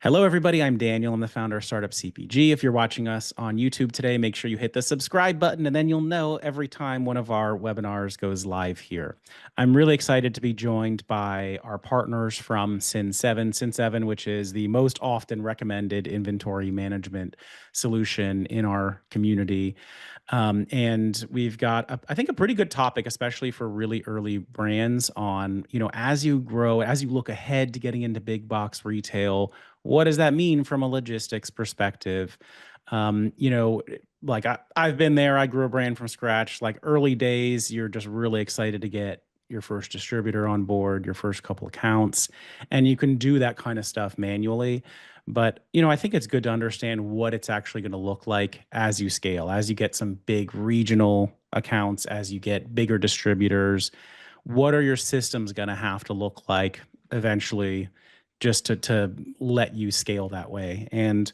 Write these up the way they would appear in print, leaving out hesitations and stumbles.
Hello, everybody. I'm Daniel. I'm the founder of Startup CPG. If you're watching us on YouTube today, make sure you hit the subscribe button, and then you'll know every time one of our webinars goes live here. I'm really excited to be joined by our partners from Sin7. Sin7, which is the most often recommended inventory management solution in our community. And we've got, I think, a pretty good topic, especially for really early brands on, as you grow, as you look ahead to getting into big box retail, what does that mean from a logistics perspective? Um, you know, I've been there. I grew a brand from scratch. Like early days, you're just really excited to get your first distributor on board, your first couple accounts, and you can do that kind of stuff manually. But, I think it's good to understand what it's actually going to look like as you scale, as you get some big regional accounts, as you get bigger distributors. What are your systems going to have to look like eventually just to let you scale that way? And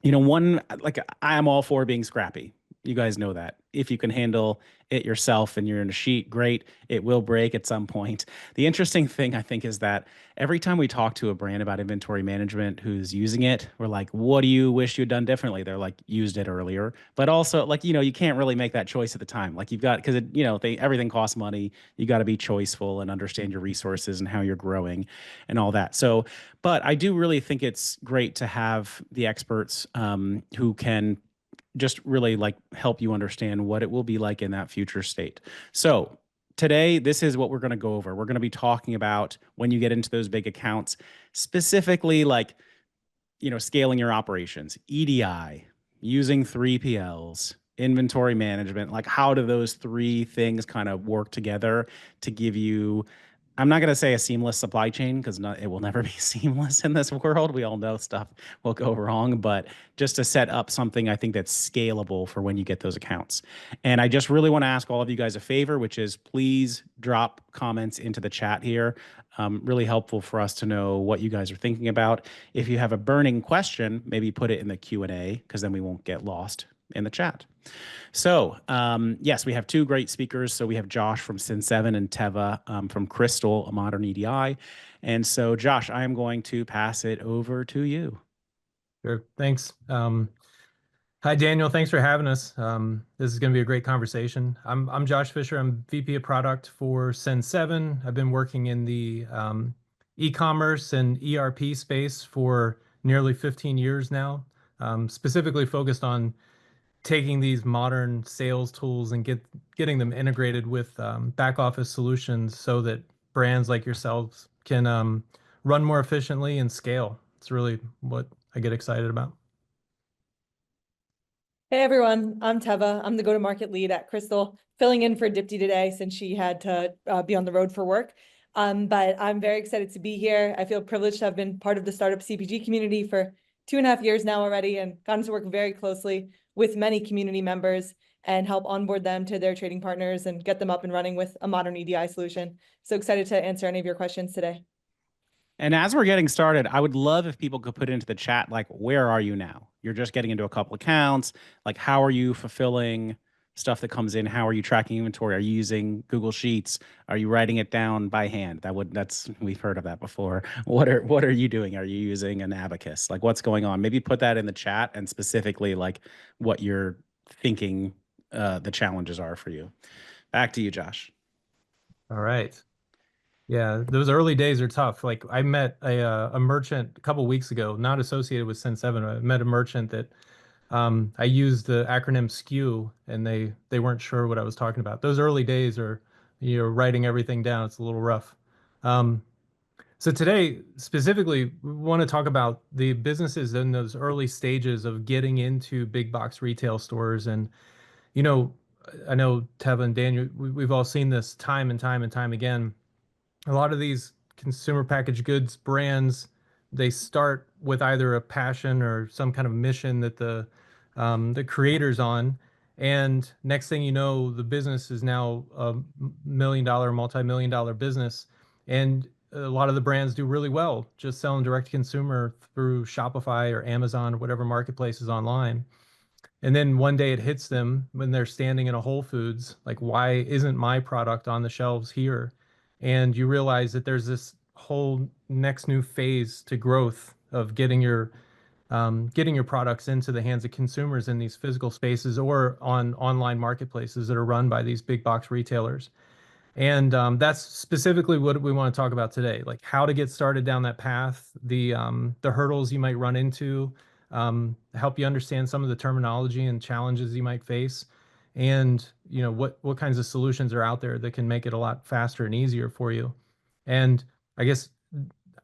one, like, I am all for being scrappy. You guys know that. If you can handle it yourself and you're in a sheet, great. It will break at some point. The interesting thing, I think, is that every time we talk to a brand about inventory management who's using it, we're like, what do you wish you'd done differently? They're like, used it earlier. But also, like, you can't really make that choice at the time. Like, you've got, because, everything costs money. You got to be choiceful and understand your resources and how you're growing and all that. So, but I do really think it's great to have the experts who can just really like help you understand what it will be like in that future state. So today, this is what we're going to go over. We're going to be talking about when you get into those big accounts, specifically like, scaling your operations, EDI, using 3PLs, inventory management, like how do those three things kind of work together to give you, I'm not going to say a seamless supply chain because it will never be seamless in this world. We all know stuff will go wrong, but just to set up something I think that's scalable for when you get those accounts. And I just really want to ask all of you guys a favor, which is please drop comments into the chat here. Really helpful for us to know what you guys are thinking about. If you have a burning question, maybe put it in the Q&A because then we won't get lost in the chat. So, yes, we have two great speakers. So we have Josh from Sin7 and Teva from Crystal, a modern EDI. And so, Josh, I am going to pass it over to you. Sure. Thanks. Hi, Daniel. Thanks for having us. This is going to be a great conversation. I'm Josh Fisher. I'm VP of Product for Sin7. I've been working in the e-commerce and ERP space for nearly 15 years now, specifically focused on taking these modern sales tools and getting them integrated with back office solutions so that brands like yourselves can run more efficiently and scale. It's really what I get excited about. Hey everyone, I'm Teva. I'm the go-to-market lead at Crystal, filling in for Dipti today since she had to be on the road for work. But I'm very excited to be here. I feel privileged to have been part of the Startup CPG community for 2.5 years now already and gotten to work very closely with many community members and help onboard them to their trading partners and get them up and running with a modern EDI solution. So excited to answer any of your questions today. And as we're getting started, I would love if people could put into the chat, like, where are you now? You're just getting into a couple accounts. Like, how are you fulfilling stuff that comes in? How are you tracking inventory? Are you using Google Sheets? Are you writing it down by hand? We've heard of that before. What are you doing? Are you using an abacus? Like, what's going on? Maybe put that in the chat and specifically like what you're thinking the challenges are for you. Back to you, Josh. All right. Yeah, those early days are tough. Like I met a merchant a couple weeks ago, not associated with Sin7. I met a merchant that I used the acronym SKU, and they weren't sure what I was talking about. Those early days are you're writing everything down. It's a little rough. So today, specifically, we want to talk about the businesses in those early stages of getting into big box retail stores. And, you know, I know Teva and Daniel, we've all seen this time and time and time again. A lot of these consumer packaged goods brands, they start with either a passion or some kind of mission that the creator's on, and next thing you know, the business is now a $1 million, multi-million-dollar business, and a lot of the brands do really well just selling direct to consumer through Shopify or Amazon or whatever marketplace is online. And then one day it hits them when they're standing in a Whole Foods, like, why isn't my product on the shelves here? And you realize that there's this whole next new phase to growth of getting your products into the hands of consumers in these physical spaces or on online marketplaces that are run by these big box retailers. And that's specifically what we want to talk about today, like how to get started down that path, the hurdles you might run into, help you understand some of the terminology and challenges you might face, and what kinds of solutions are out there that can make it a lot faster and easier for you. And I guess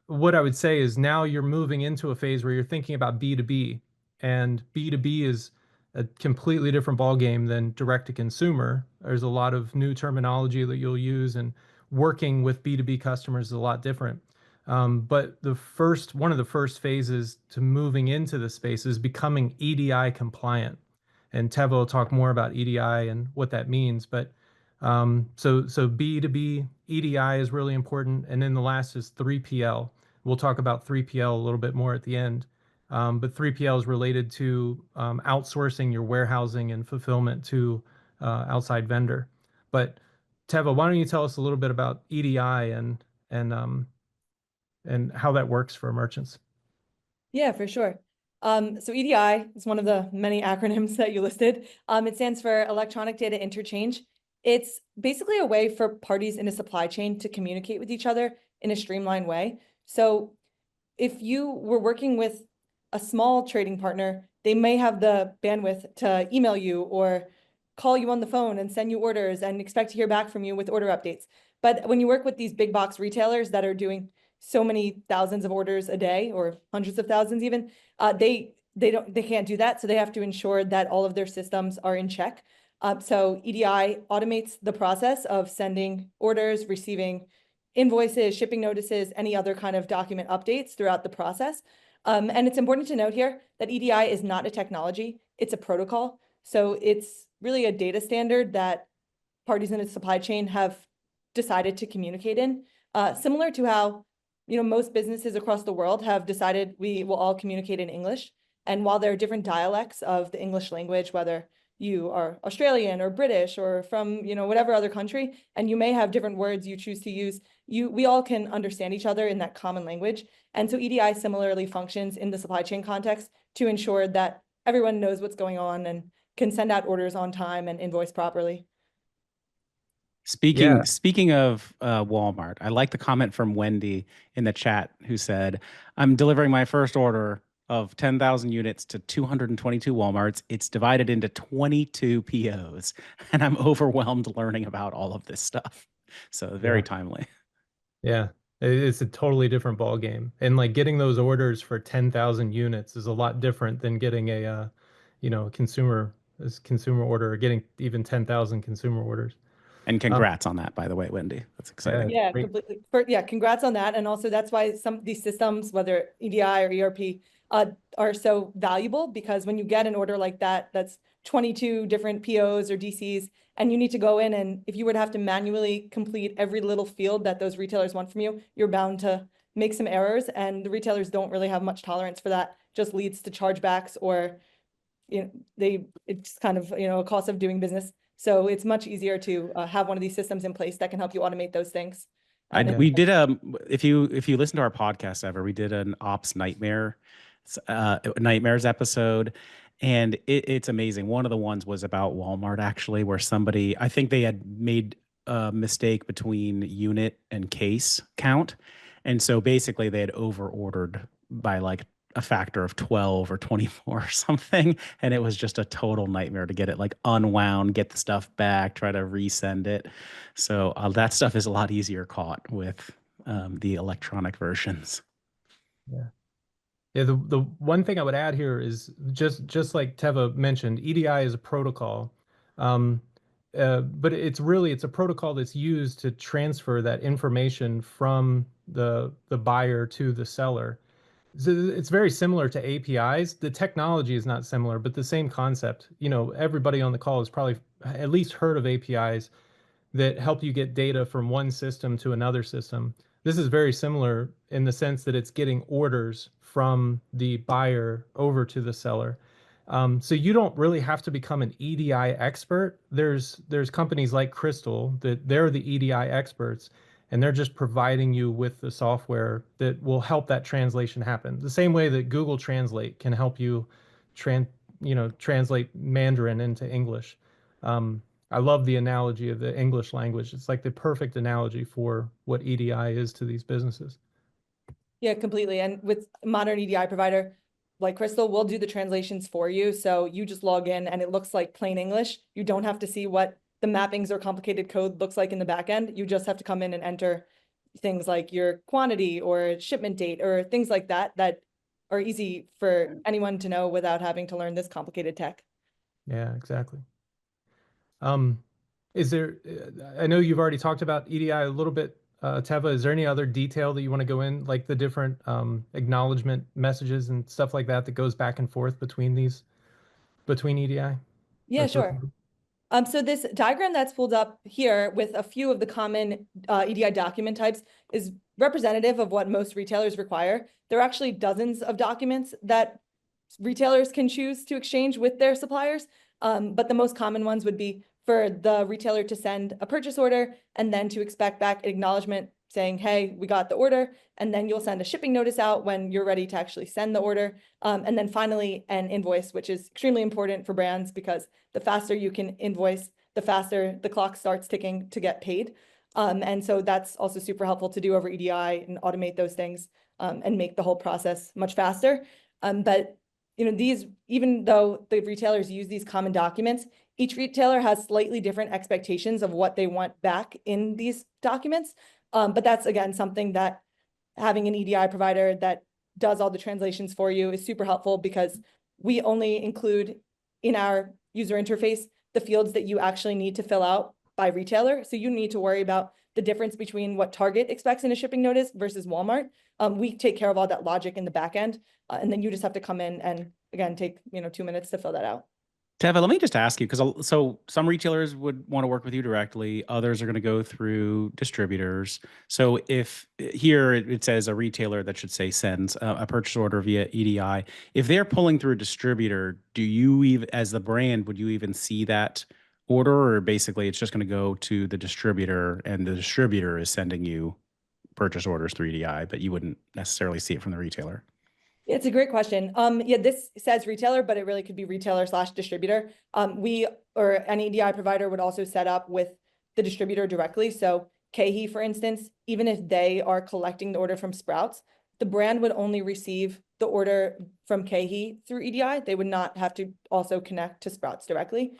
what I would say is now you're moving into a phase where you're thinking about B2B, and B2B is a completely different ballgame than direct to consumer. There's a lot of new terminology that you'll use, and working with B2B customers is a lot different. But one of the first phases to moving into the space is becoming EDI compliant. And Teva will talk more about EDI and what that means. But so B2B EDI is really important. And then the last is 3PL. We'll talk about 3PL a little bit more at the end. But 3PL is related to outsourcing your warehousing and fulfillment to outside vendor. But Teva, why don't you tell us a little bit about EDI and how that works for merchants? Yeah, for sure. So EDI is one of the many acronyms that you listed. It stands for Electronic Data Interchange. It's basically a way for parties in a supply chain to communicate with each other in a streamlined way. So if you were working with a small trading partner, they may have the bandwidth to email you or call you on the phone and send you orders and expect to hear back from you with order updates. But when you work with these big box retailers that are doing so many thousands of orders a day or hundreds of thousands even, they can't do that. So they have to ensure that all of their systems are in check. So EDI automates the process of sending orders, receiving invoices, shipping notices, any other kind of document updates throughout the process. And it's important to note here that EDI is not a technology, it's a protocol. So it's really a data standard that parties in a supply chain have decided to communicate in, similar to how most businesses across the world have decided we will all communicate in English. And while there are different dialects of the English language, whether you are Australian or British or from whatever other country, and you may have different words you choose to use, we all can understand each other in that common language. And so EDI similarly functions in the supply chain context to ensure that everyone knows what's going on and can send out orders on time and invoice properly. Speaking of Walmart, I like the comment from Wendy in the chat who said, I'm delivering my first order of 10,000 units to 222 Walmarts. It's divided into 22 POs, and I'm overwhelmed learning about all of this stuff. So very timely. Yeah, it's a totally different ball game. And like getting those orders for 10,000 units is a lot different than getting a consumer order, or getting even 10,000 consumer orders. Um, And congrats on that, by the way, Wendy. That's exciting. Yeah, Great. completely. Congrats on that. And also that's why some of these systems, whether EDI or ERP, are so valuable, because when you get an order like that, that's 22 different POs or DCs, and you need to go in, and if you were to have to manually complete every little field that those retailers want from you, you're bound to make some errors, and the retailers don't really have much tolerance for that. Just leads to chargebacks, or it's kind of a cost of doing business. So it's much easier to have one of these systems in place that can help you automate those things. We did if you listen to our podcast ever, we did an ops nightmares episode, and it's amazing. One of the ones was about Walmart, actually, where somebody, I think they had made a mistake between unit and case count, and so basically they had over ordered by like a factor of 12 or 24 or something, and it was just a total nightmare to get it like unwound, get the stuff back, try to resend it. So that stuff is a lot easier caught with the electronic versions. Yeah. Yeah, the one thing I would add here is just like Teva mentioned, EDI is a protocol, but it's a protocol that's used to transfer that information from the buyer to the seller. So it's very similar to APIs. The technology is not similar, but the same concept. Everybody on the call has probably at least heard of APIs that help you get data from one system to another system. This is very similar in the sense that it's getting orders from the buyer over to the seller. So you don't really have to become an EDI expert. There's companies like Crystal that they're the EDI experts, and they're just providing you with the software that will help that translation happen. The same way that Google Translate can help you translate Mandarin into English. I love the analogy of the English language. It's like the perfect analogy for what EDI is to these businesses. Yeah, completely. And with modern EDI provider like Crystal, we'll do the translations for you. So you just log in and it looks like plain English. You don't have to see what the mappings or complicated code looks like in the back end. You just have to come in and enter things like your quantity or shipment date or things like that that are easy for anyone to know without having to learn this complicated tech. Yeah, exactly. Is there, I know you've already talked about EDI a little bit, Teva. Is there any other detail that you want to go in, like the different acknowledgement messages and stuff like that that goes back and forth between EDI? Yeah, sure. So this diagram that's pulled up here with a few of the common EDI document types is representative of what most retailers require. There are actually dozens of documents that retailers can choose to exchange with their suppliers, but the most common ones would be for the retailer to send a purchase order and then to expect back acknowledgement saying, hey, we got the order, and then you'll send a shipping notice out when you're ready to actually send the order. And then finally, an invoice, which is extremely important for brands because the faster you can invoice, the faster the clock starts ticking to get paid. And so that's also super helpful to do over EDI and automate those things and make the whole process much faster. But these, even though the retailers use these common documents, each retailer has slightly different expectations of what they want back in these documents. But that's, again, something that having an EDI provider that does all the translations for you is super helpful because we only include in our user interface the fields that you actually need to fill out by retailer. So you need to worry about the difference between what Target expects in a shipping notice versus Walmart. We take care of all that logic in the back end, and then you just have to come in and, again, take 2 minutes to fill that out. Teva, let me just ask you, because so some retailers would want to work with you directly, others are going to go through distributors. So if here it says a retailer that should say sends a purchase order via EDI, if they're pulling through a distributor, do you even, as the brand, would you even see that order, or basically it's just going to go to the distributor and the distributor is sending you purchase orders through EDI, but you wouldn't necessarily see it from the retailer? It's a great question. Yeah, this says retailer, but it really could be retailer/distributor. We or an EDI provider would also set up with the distributor directly. So KeHE, for instance, even if they are collecting the order from Sprouts, the brand would only receive the order from KeHE through EDI. They would not have to also connect to Sprouts directly.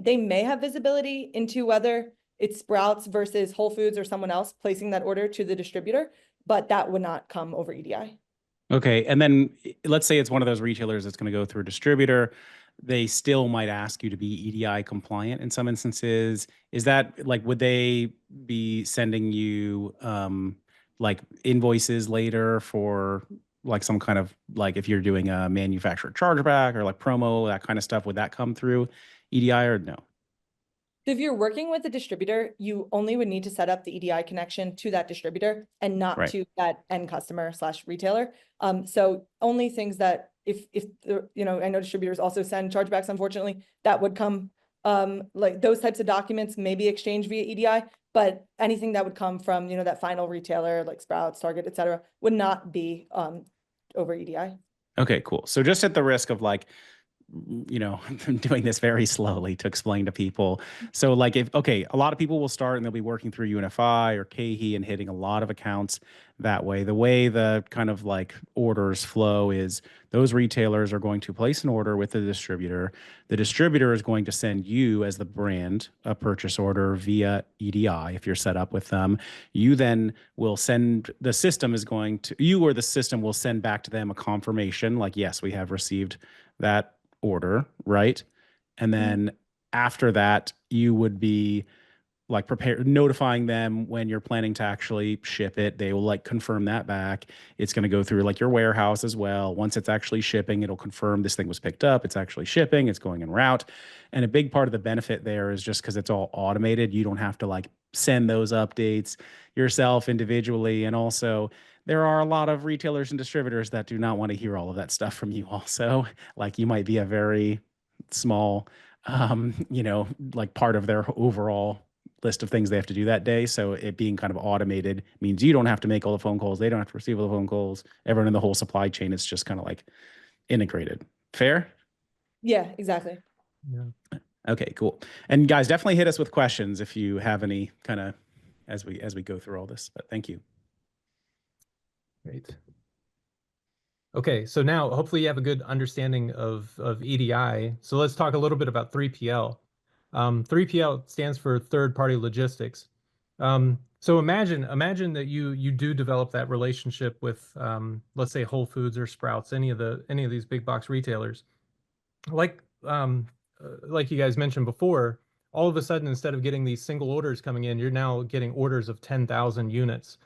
They may have visibility into whether it's Sprouts versus Whole Foods or someone else placing that order to the distributor, but that would not come over EDI. Okay. And then let's say it's one of those retailers that's going to go through a distributor. They still might ask you to be EDI compliant in some instances. Is that like, would they be sending you like invoices later for like some kind of, like if you're doing a manufacturer chargeback or like promo, that kind of stuff, would that come through EDI or no? So if you're working with a distributor, you only would need to set up the EDI connection to that distributor and not Right. to that end customer/retailer. So only things that if I know distributors also send chargebacks, unfortunately, that would come like those types of documents may be exchanged via EDI, but anything that would come from that final retailer like Sprouts, Target, et cetera, would not be over EDI. Okay, cool. So just at the risk of like, doing this very slowly to explain to people. So like a lot of people will start and they'll be working through UNFI or KeHE and hitting a lot of accounts that way. The way the kind of like orders flow is those retailers are going to place an order with the distributor. The distributor is going to send you as the brand a purchase order via EDI if you're set up with them. You then will send, the system is going to, you or the system will send back to them a confirmation like, yes, we have received that order, right? And then after that, you would be like notifying them when you're planning to actually ship it. They will like confirm that back. It's going to go through like your warehouse as well. Once it's actually shipping, it'll confirm this thing was picked up. It's actually shipping. It's going en route. And a big part of the benefit there is just because it's all automated. You don't have to like send those updates yourself individually. And also, there are a lot of retailers and distributors that do not want to hear all of that stuff from you also. Like you might be a very small, like part of their overall list of things they have to do that day. So it being kind of automated means you don't have to make all the phone calls. They don't have to receive all the phone calls. Everyone in the whole supply chain is just kind of like integrated. Fair? Yeah, exactly. Yeah. Okay, cool. And guys, definitely hit us with questions if you have any kind of as we go through all this. But thank you. Great. Okay, so now hopefully you have a good understanding of EDI. So let's talk a little bit about 3PL. 3PL stands for third-party logistics. So imagine that you do develop that relationship with let's say Whole Foods or Sprouts, any of these big box retailers. Like you guys mentioned before, all of a sudden, instead of getting these single orders coming in, you're now getting orders of 10,000 units.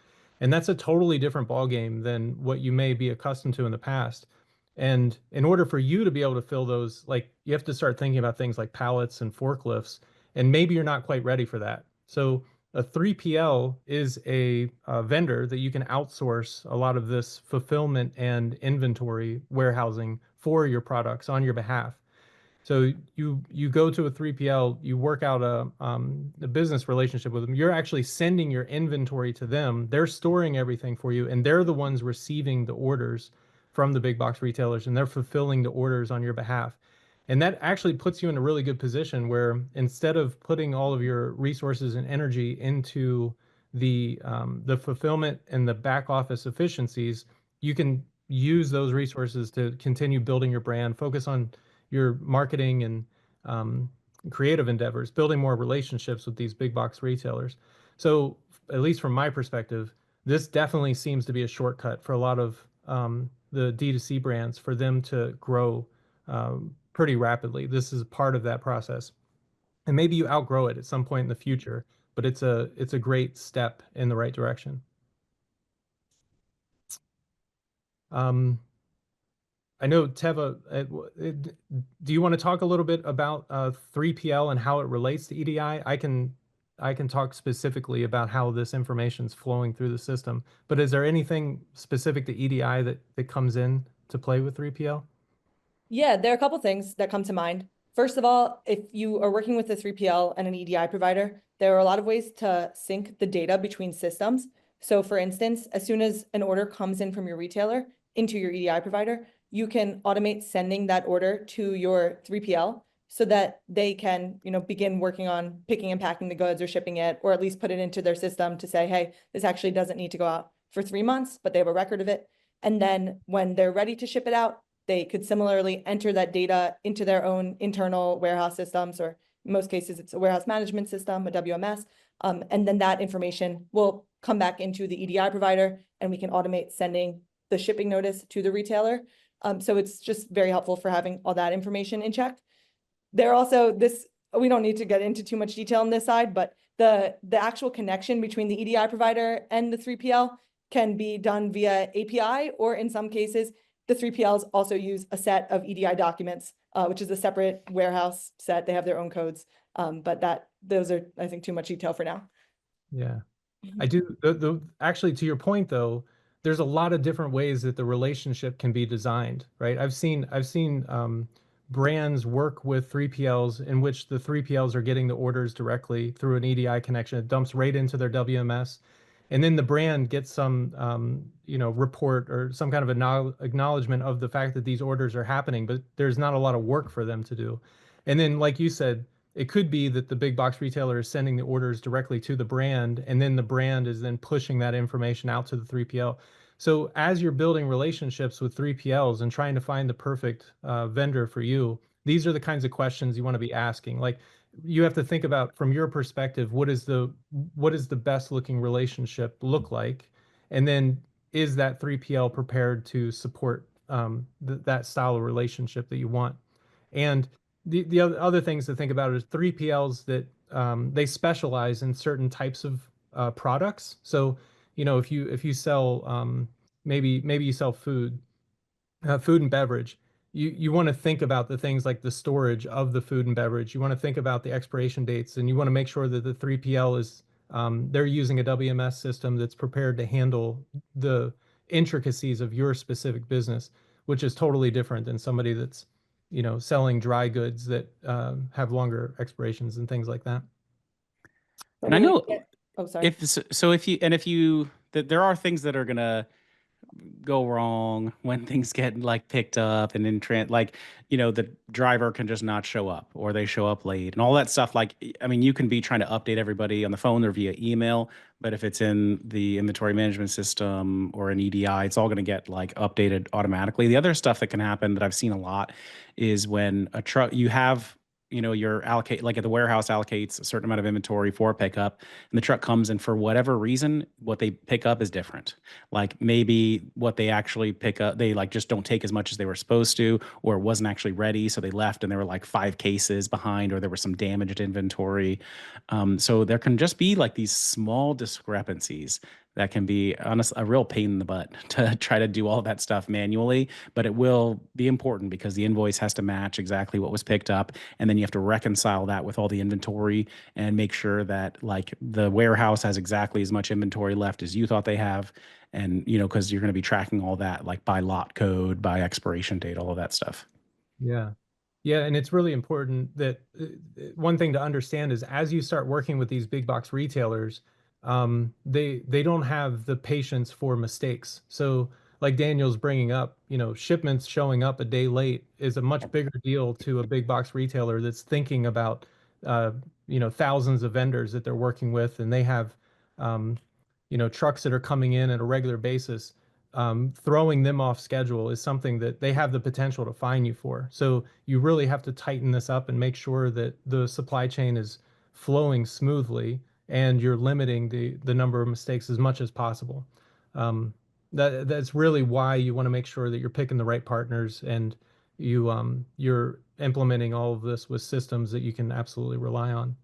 And that's a totally different ballgame than what you may be accustomed to in the past. And in order for you to be able to fill those, like you have to start thinking about things like pallets and forklifts, and maybe you're not quite ready for that. So a 3PL is a vendor that you can outsource a lot of this fulfillment and inventory warehousing for your products on your behalf. So you go to a 3PL, you work out a business relationship with them. You're actually sending your inventory to them. They're storing everything for you, and they're the ones receiving the orders from the big box retailers, and they're fulfilling the orders on your behalf. And that actually puts you in a really good position where instead of putting all of your resources and energy into the fulfillment and the back office efficiencies, you can use those resources to continue building your brand, focus on your marketing and creative endeavors, building more relationships with these big box retailers. So, at least from my perspective, this definitely seems to be a shortcut for a lot of the D2C brands for them to grow pretty rapidly. This is part of that process. And maybe you outgrow it at some point in the future, but it's a great step in the right direction. I know Teva, do you want to talk a little bit about 3PL and how it relates to EDI? I can talk specifically about how this information is flowing through the system, but is there anything specific to EDI that comes in to play with 3PL? Yeah, there are a couple things that come to mind. First of all, if you are working with a 3PL and an EDI provider, there are a lot of ways to sync the data between systems. So for instance, as soon as an order comes in from your retailer into your EDI provider, you can automate sending that order to your 3PL so that they can, begin working on picking and packing the goods or shipping it, or at least put it into their system to say, hey, this actually doesn't need to go out for 3 months, but they have a record of it. And then when they're ready to ship it out, they could similarly enter that data into their own internal warehouse systems, or in most cases, it's a warehouse management system, a WMS. And then that information will come back into the EDI provider, and we can automate sending the shipping notice to the retailer. So it's just very helpful for having all that information in check. There also we don't need to get into too much detail on this side, but the actual connection between the EDI provider and the 3PL can be done via API, or in some cases, the 3PLs also use a set of EDI documents, which is a separate warehouse set. They have their own codes, but those are, I think, too much detail for now. Yeah, I do. Actually, to your point though, there's a lot of different ways that the relationship can be designed, right? I've seen brands work with 3PLs in which the 3PLs are getting the orders directly through an EDI connection. It dumps right into their WMS. And then the brand gets some, report or some kind of acknowledgement of the fact that these orders are happening, but there's not a lot of work for them to do. And then, like you said, it could be that the big box retailer is sending the orders directly to the brand, and then the brand is then pushing that information out to the 3PL. So as you're building relationships with 3PLs and trying to find the perfect vendor for you, these are the kinds of questions you want to be asking. Like, you have to think about, from your perspective, what is the best looking relationship look like, and then is that 3PL prepared to support that style of relationship that you want? And the other things to think about is 3PLs that they specialize in certain types of products. So, if you sell maybe you sell food and beverage, you want to think about the things like the storage of the food and beverage. You want to think about the expiration dates, and you want to make sure that the 3PL is they're using a WMS system that's prepared to handle the intricacies of your specific business, which is totally different than somebody that's selling dry goods that have longer expirations and things like that. But And I really, know oh, sorry. if you that there are things that are gonna go wrong when things get like picked up and in like the driver can just not show up or they show up late and all that stuff. Like, I mean, you can be trying to update everybody on the phone or via email, but if it's in the inventory management system or an EDI, it's all going to get like updated automatically. The other stuff that can happen that I've seen a lot is when a truck you have your allocate, like at the warehouse allocates a certain amount of inventory for pickup, and the truck comes, and for whatever reason what they pick up is different. Like maybe what they actually pick up, they like just don't take as much as they were supposed to, or it wasn't actually ready, so they left and they were like 5 cases behind, or there was some damaged inventory. So there can just be like these small discrepancies that can be a real pain in the butt to try to do all that stuff manually, but it will be important because the invoice has to match exactly what was picked up, and then you have to reconcile that with all the inventory and make sure that like the warehouse has exactly as much inventory left as you thought they have. And because you're going to be tracking all that like by lot code, by expiration date, all of that stuff. Yeah. Yeah, and it's really important that one thing to understand is as you start working with these big box retailers, they don't have the patience for mistakes. So, like Daniel's bringing up, shipments showing up a day late is a much bigger deal to a big box retailer that's thinking about, thousands of vendors that they're working with, and they have, um, trucks that are coming in at a regular basis. Throwing them off schedule is something that they have the potential to fine you for. So you really have to tighten this up and make sure that the supply chain is flowing smoothly and you're limiting the number of mistakes as much as possible. That's really why you want to make sure that you're picking the right partners and you're implementing all of this with systems that you can absolutely rely on.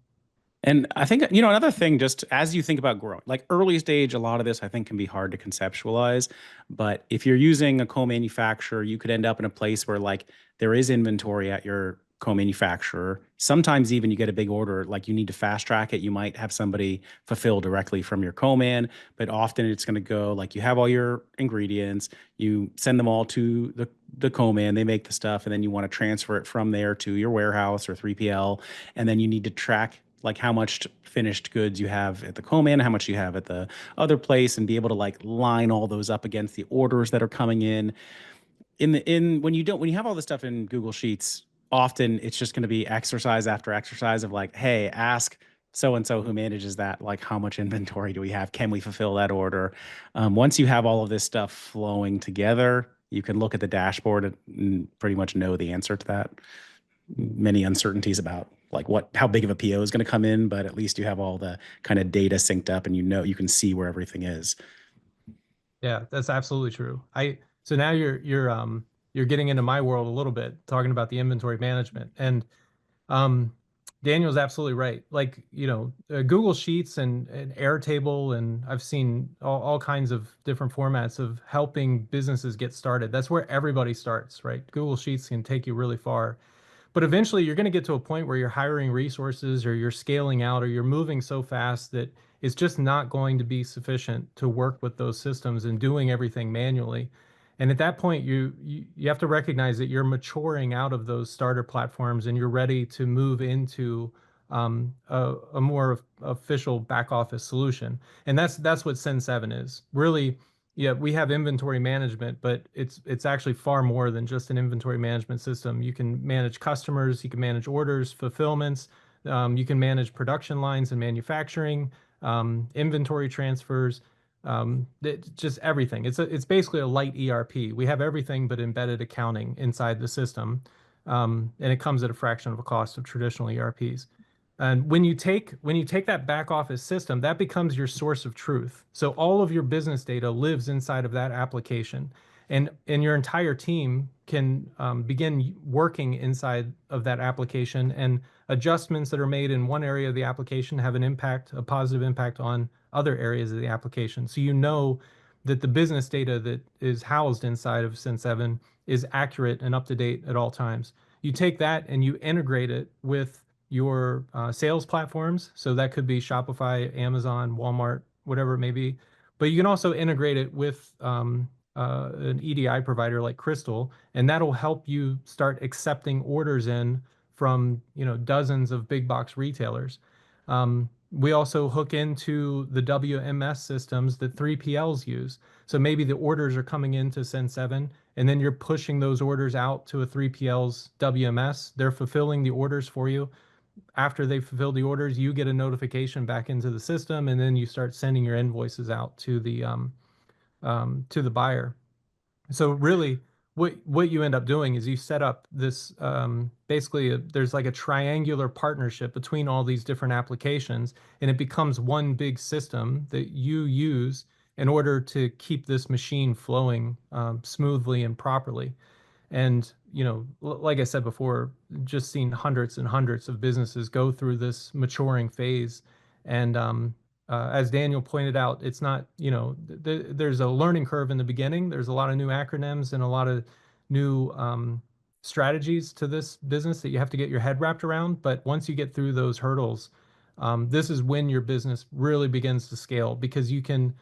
And I think, another thing, just as you think about growing, like early stage, a lot of this I think can be hard to conceptualize. But if you're using a co-manufacturer, you could end up in a place where like there is inventory at your co-manufacturer. Sometimes even you get a big order, like you need to fast track it. You might have somebody fulfill directly from your co-man, but often it's going to go like you have all your ingredients, you send them all to the co-man, they make the stuff, and then you want to transfer it from there to your warehouse or 3PL, and then you need to track like how much finished goods you have at the co-man, how much you have at the other place, and be able to like line all those up against the orders that are coming in. When you have all this stuff in Google Sheets, often it's just going to be exercise after exercise of like, hey, ask so and so who manages that, like how much inventory do we have? Can we fulfill that order? Once you have all of this stuff flowing together, you can look at the dashboard and pretty much know the answer to that. Many uncertainties about like how big of a PO is going to come in, but at least you have all the kind of data synced up and you can see where everything is. Yeah, that's absolutely true. So now you're getting into my world a little bit, talking about the inventory management. And um Daniel's absolutely right. Like, Google Sheets and Airtable, and I've seen all kinds of different formats of helping businesses get started. That's where everybody starts, right? Google Sheets can take you really far. But eventually you're going to get to a point where you're hiring resources or you're scaling out or you're moving so fast that it's just not going to be sufficient to work with those systems and doing everything manually. And at that point, you have to recognize that you're maturing out of those starter platforms and you're ready to move into a more official back office solution. And that's what Send7 is. Really, yeah, we have inventory management, but it's actually far more than just an inventory management system. You can manage customers, you can manage orders, fulfillments, you can manage production lines and manufacturing, inventory transfers, just everything. It's basically a light ERP. We have everything but embedded accounting inside the system, and it comes at a fraction of the cost of traditional ERPs. And when you take that back office system, that becomes your source of truth. So all of your business data lives inside of that application, and your entire team can begin working inside of that application. And adjustments that are made in one area of the application have a positive impact on other areas of the application. So you know that the business data that is housed inside of Send7 is accurate and up to date at all times. You take that and you integrate it with your sales platforms. So that could be Shopify, Amazon, Walmart, whatever it may be. But you can also integrate it with an EDI provider like Crystal, and that'll help you start accepting orders in from dozens of big box retailers. We also hook into the WMS systems that 3PLs use. So maybe the orders are coming into Send7, and then you're pushing those orders out to a 3PL's WMS. They're fulfilling the orders for you. After they've fulfilled the orders, you get a notification back into the system, and then you start sending your invoices out to the buyer. So really, what you end up doing is you set up this basically there's like a triangular partnership between all these different applications, and it becomes one big system that you use in order to keep this machine flowing smoothly and properly. And, like I said before, just seen hundreds and hundreds of businesses go through this maturing phase. And as Daniel pointed out, it's not, there's a learning curve in the beginning. There's a lot of new acronyms and a lot of new strategies to this business that you have to get your head wrapped around. But once you get through those hurdles, this is when your business really begins to scale, because you can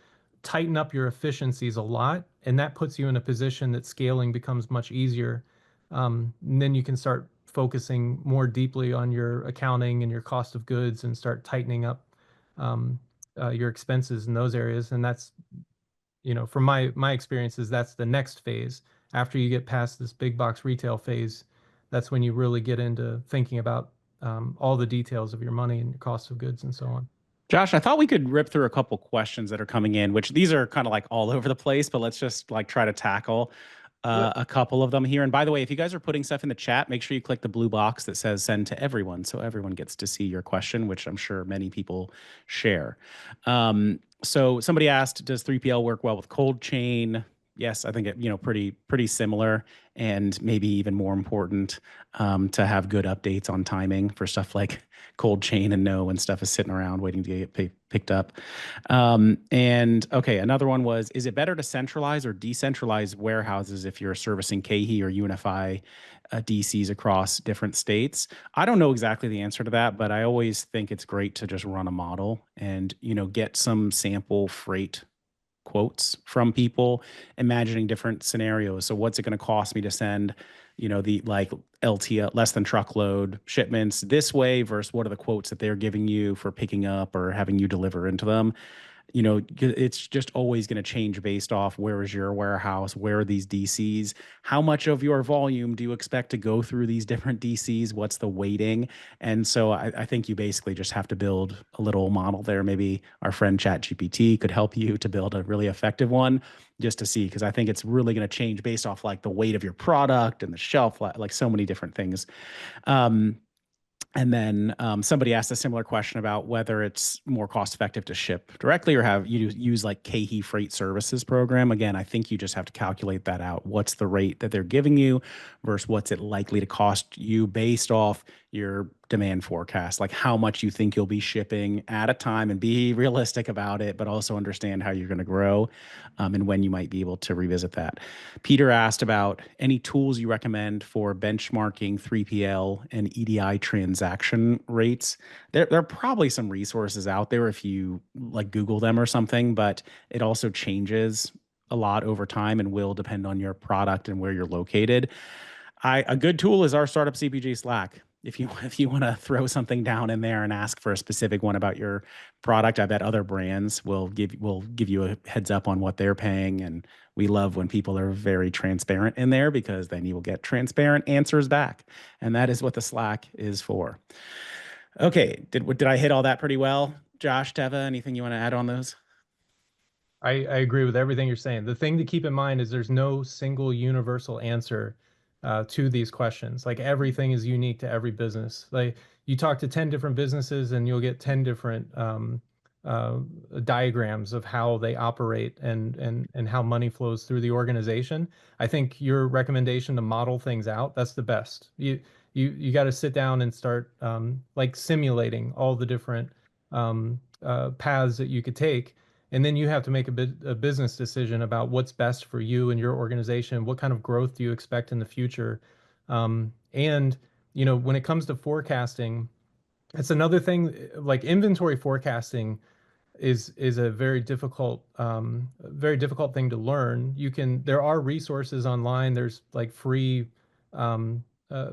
tighten up your efficiencies a lot, and that puts you in a position that scaling becomes much easier. And then you can start focusing more deeply on your accounting and your cost of goods and start tightening up your expenses in those areas. And that's, from my experiences, that's the next phase. After you get past this big box retail phase, that's when you really get into thinking about all the details of your money and your cost of goods and so on. Josh, I thought we could rip through a couple questions that are coming in, which these are kind of like all over the place, but let's just like try to tackle a couple of them here. And by the way, if you guys are putting stuff in the chat, make sure you click the blue box that says send to everyone, so everyone gets to see your question, which I'm sure many people share. So somebody asked, does 3PL work well with cold chain? Yes, I think it, pretty similar, and maybe even more important to have good updates on timing for stuff like cold chain and know when stuff is sitting around waiting to get picked up. And okay, another one was, is it better to centralize or decentralize warehouses if you're servicing KeHE or Unify DCs across different states? I don't know exactly the answer to that, but I always think it's great to just run a model and, get some sample freight quotes from people, imagining different scenarios. So what's it going to cost me to send, the like LTL, less than truckload shipments this way versus what are the quotes that they're giving you for picking up or having you deliver into them? It's just always going to change based off where is your warehouse, where are these DCs, how much of your volume do you expect to go through these different DCs, what's the weighting? And so I think you basically just have to build a little model there. Maybe our friend ChatGPT could help you to build a really effective one just to see, because I think it's really going to change based off like the weight of your product and the shelf, like so many different things. And then somebody asked a similar question about whether it's more cost effective to ship directly or have you use like KeHE Freight Services program. Again, I think you just have to calculate that out. What's the rate that they're giving you versus what's it likely to cost you based off your demand forecast, like how much you think you'll be shipping at a time, and be realistic about it, but also understand how you're going to grow and when you might be able to revisit that. Peter asked about any tools you recommend for benchmarking 3PL and EDI transaction rates. There are probably some resources out there if you like Google them or something, but it also changes a lot over time and will depend on your product and where you're located. A good tool is our Startup CPG Slack. If you want to throw something down in there and ask for a specific one about your product, I bet other brands will give you a heads up on what they're paying. And we love when people are very transparent in there, because then you will get transparent answers back. And that is what the Slack is for. Okay, did I hit all that pretty well? Josh, Teva, anything you want to add on those? I agree with everything you're saying. The thing to keep in mind is there's no single universal answer to these questions. Like everything is unique to every business. Like you talk to 10 different businesses and you'll get 10 different diagrams of how they operate and how money flows through the organization. I think your recommendation to model things out, that's the best. You got to sit down and start like simulating all the different paths that you could take. And then you have to make a business decision about what's best for you and your organization. What kind of growth do you expect in the future? And, when it comes to forecasting, it's another thing. Like inventory forecasting is a very difficult thing to learn. There are resources online. There's like free,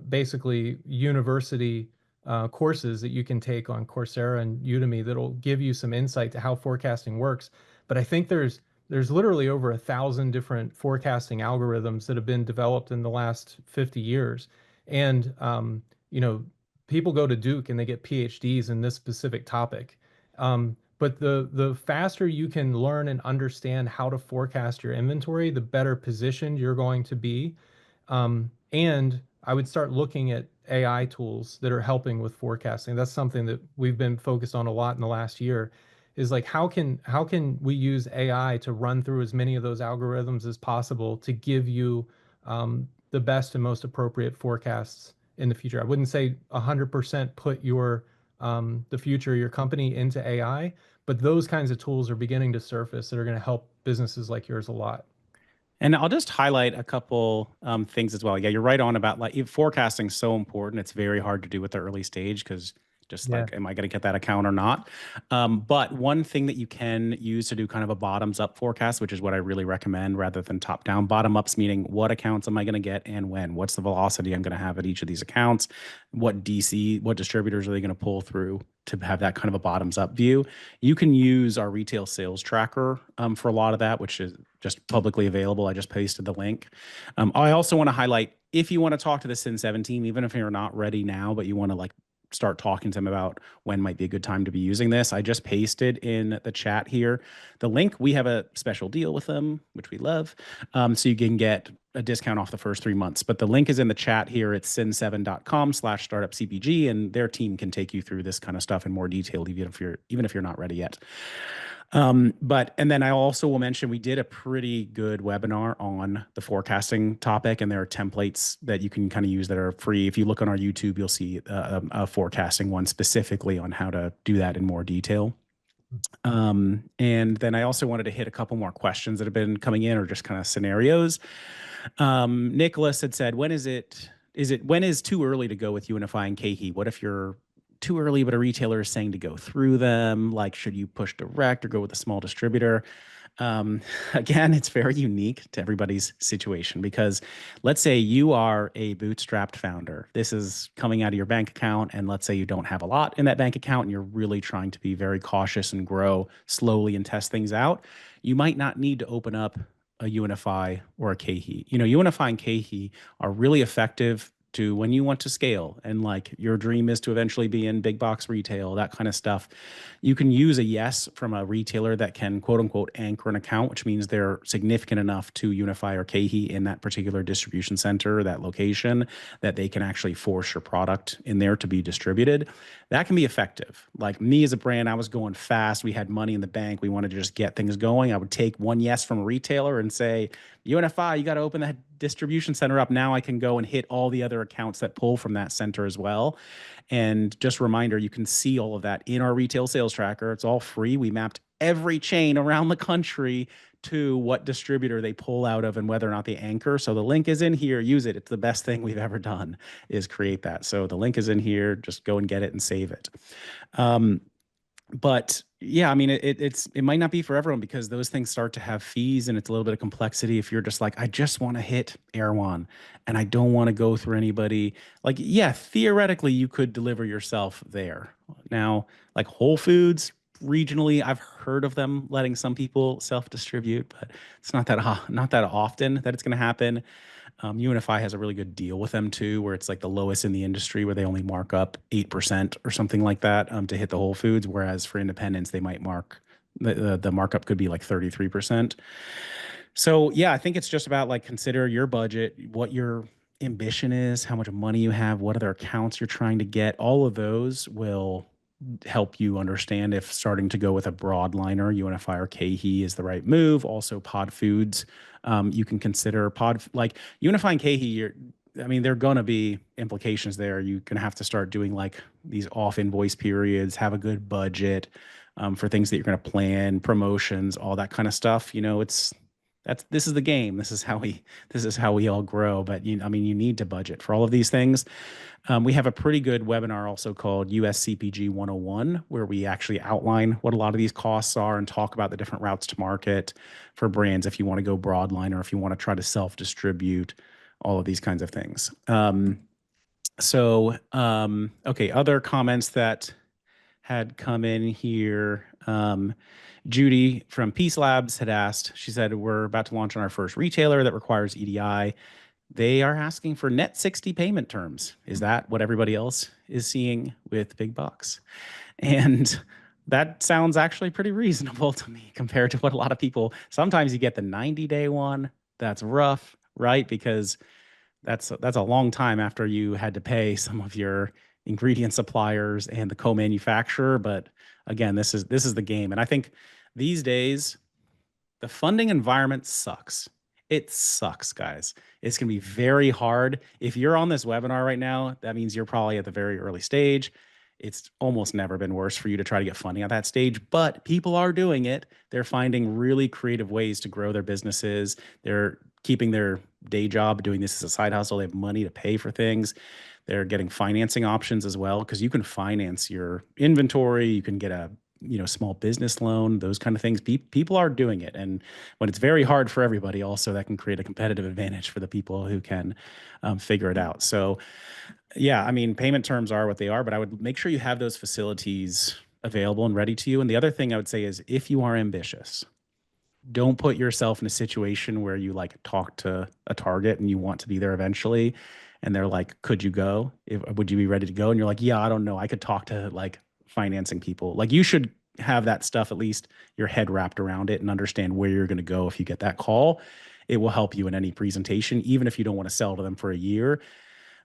basically university courses that you can take on Coursera and Udemy that'll give you some insight to how forecasting works. But I think there's literally over 1,000 different forecasting algorithms that have been developed in the last 50 years. And you know, people go to Duke and they get PhDs in this specific topic. But the faster you can learn and understand how to forecast your inventory, the better positioned you're going to be. And I would start looking at AI tools that are helping with forecasting. That's something that we've been focused on a lot in the last year, is like how can we use AI to run through as many of those algorithms as possible to give you the best and most appropriate forecasts in the future. I wouldn't say 100% put your the future of your company into AI, but those kinds of tools are beginning to surface that are going to help businesses like yours a lot. And I'll just highlight a couple things as well. Yeah, you're right on about like forecasting is so important. It's very hard to do at the early stage because just Yeah. like, am I going to get that account or not? But one thing that you can use to do kind of a bottoms up forecast, which is what I really recommend rather than top down. Bottom ups meaning what accounts am I going to get and when? What's the velocity I'm going to have at each of these accounts? What distributors are they going to pull through to have that kind of a bottoms up view? You can use our retail sales tracker for a lot of that, which is just publicly available. I just pasted the link. I also want to highlight, if you want to talk to the Sin7 team, even if you're not ready now, but you want to like start talking to them about when might be a good time to be using this, I just pasted in the chat here the link. We have a special deal with them, which we love. So you can get a discount off the first 3 months. But the link is in the chat here. It's sin7.com/startup CPG, and their team can take you through this kind of stuff in more detail, even if you're not ready yet. And then I also will mention we did a pretty good webinar on the forecasting topic, and there are templates that you can kind of use that are free. If you look on our YouTube, you'll see a forecasting one specifically on how to do that in more detail. And then I also wanted to hit a couple more questions that have been coming in, or just kind of scenarios. Nicholas had said, when is too early to go with Unify and KeHE? What if you're too early, but a retailer is saying to go through them? Like, should you push direct or go with a small distributor? Again, it's very unique to everybody's situation, because let's say you are a bootstrapped founder. This is coming out of your bank account, and let's say you don't have a lot in that bank account and you're really trying to be very cautious and grow slowly and test things out. You might not need to open up a Unify or a KeHE. Unify and KeHE are really effective to when you want to scale, and like your dream is to eventually be in big box retail, that kind of stuff. You can use a yes from a retailer that can quote unquote anchor an account, which means they're significant enough to Unify or KeHE in that particular distribution center, that location, that they can actually force your product in there to be distributed. That can be effective. Like me as a brand, I was going fast. We had money in the bank. We wanted to just get things going. I would take one yes from a retailer and say, Unify, you got to open that distribution center up. Now I can go and hit all the other accounts that pull from that center as well. And just a reminder, you can see all of that in our retail sales tracker. It's all free. We mapped every chain around the country to what distributor they pull out of and whether or not they anchor. So the link is in here. Use it. It's the best thing we've ever done, is create that. So the link is in here. Just go and get it and save it. But yeah, I mean, it might not be for everyone, because those things start to have fees and it's a little bit of complexity. If you're just like, I just want to hit Erewhon and I don't want to go through anybody, like, yeah, theoretically you could deliver yourself there. Now, like Whole Foods regionally, I've heard of them letting some people self-distribute, but it's not that often that it's going to happen. Unify has a really good deal with them too, where it's like the lowest in the industry, where they only mark up 8% or something like that to hit the Whole Foods. Whereas for independents, they might mark the markup could be like 33%. So yeah, I think it's just about like, consider your budget, what your ambition is, how much money you have, what other accounts you're trying to get. All of those will help you understand if starting to go with a broadliner, Unify or KeHE, is the right move. Also, Pod Foods, you can consider like Unify and KeHE. I mean, there are going to be implications there. You're going to have to start doing like these off invoice periods, have a good budget for things that you're going to plan, promotions, all that kind of stuff. This is the game. This is how we all grow. But I mean, you need to budget for all of these things. We have a pretty good webinar also called US CPG 101, where we actually outline what a lot of these costs are and talk about the different routes to market for brands, if you want to go broadline or if you want to try to self-distribute, all of these kinds of things. So, okay, other comments that had come in here. Judy from Peace Labs had asked, she said, we're about to launch on our first retailer that requires EDI. They are asking for net 60 payment terms. Is that what everybody else is seeing with big bucks? And that sounds actually pretty reasonable to me compared to what a lot of people, sometimes you get the 90-day one. That's rough, right? Because that's a long time after you had to pay some of your ingredient suppliers and the co-manufacturer. But again, this is the game. And I think these days the funding environment sucks. It sucks, guys. It's going to be very hard. If you're on this webinar right now, that means you're probably at the very early stage. It's almost never been worse for you to try to get funding at that stage, but people are doing it. They're finding really creative ways to grow their businesses. They're keeping their day job, doing this as a side hustle. They have money to pay for things. They're getting financing options as well, because you can finance your inventory. You can get a small business loan, those kind of things. People are doing it. And when it's very hard for everybody, also that can create a competitive advantage for the people who can figure it out. So yeah, I mean, payment terms are what they are, but I would make sure you have those facilities available and ready to you. And the other thing I would say is, if you are ambitious, don't put yourself in a situation where you like talk to a target and you want to be there eventually. And they're like, could you go? Would you be ready to go? And you're like, yeah, I don't know. I could talk to like financing people. Like, you should have that stuff, at least your head wrapped around it, and understand where you're going to go if you get that call. It will help you in any presentation, even if you don't want to sell to them for a year.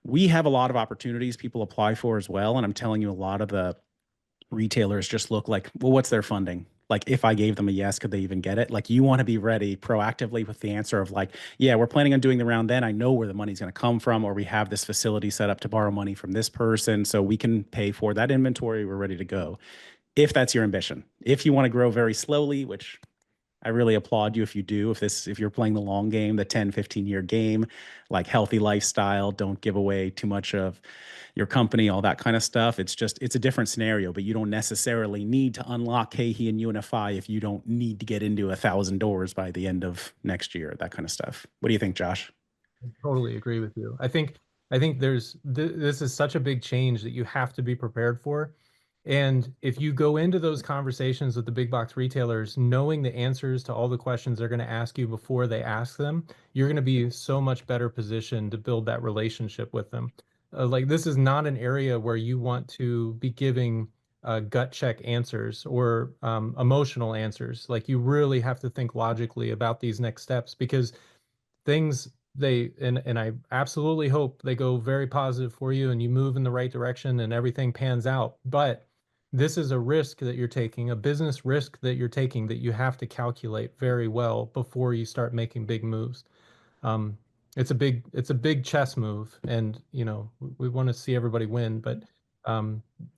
We have a lot of opportunities people apply for as well. And I'm telling you, a lot of the retailers just look like, well, what's their funding? Like, if I gave them a yes, could they even get it? Like, you want to be ready proactively with the answer of like, yeah, we're planning on doing the round then. I know where the money's going to come from, or we have this facility set up to borrow money from this person, so we can pay for that inventory. We're ready to go. If that's your ambition. If you want to grow very slowly, which I really applaud you if you do, if you're playing the long game, the 10, 15-year game, like healthy lifestyle, don't give away too much of your company, all that kind of stuff. It's a different scenario, but you don't necessarily need to unlock KeHE and UNFI if you don't need to get into 1,000 doors by the end of next year, that kind of stuff. What do you think, Josh? I totally agree with you. I think this is such a big change that you have to be prepared for. And if you go into those conversations with the big box retailers, knowing the answers to all the questions they're going to ask you before they ask them, you're going to be so much better positioned to build that relationship with them. Like, this is not an area where you want to be giving gut check answers or emotional answers. Like, you really have to think logically about these next steps, because things and I absolutely hope they go very positive for you and you move in the right direction and everything pans out. But this is a risk that you're taking, a business risk that you're taking, that you have to calculate very well before you start making big moves. Um, it's a big chess move, and we want to see everybody win. But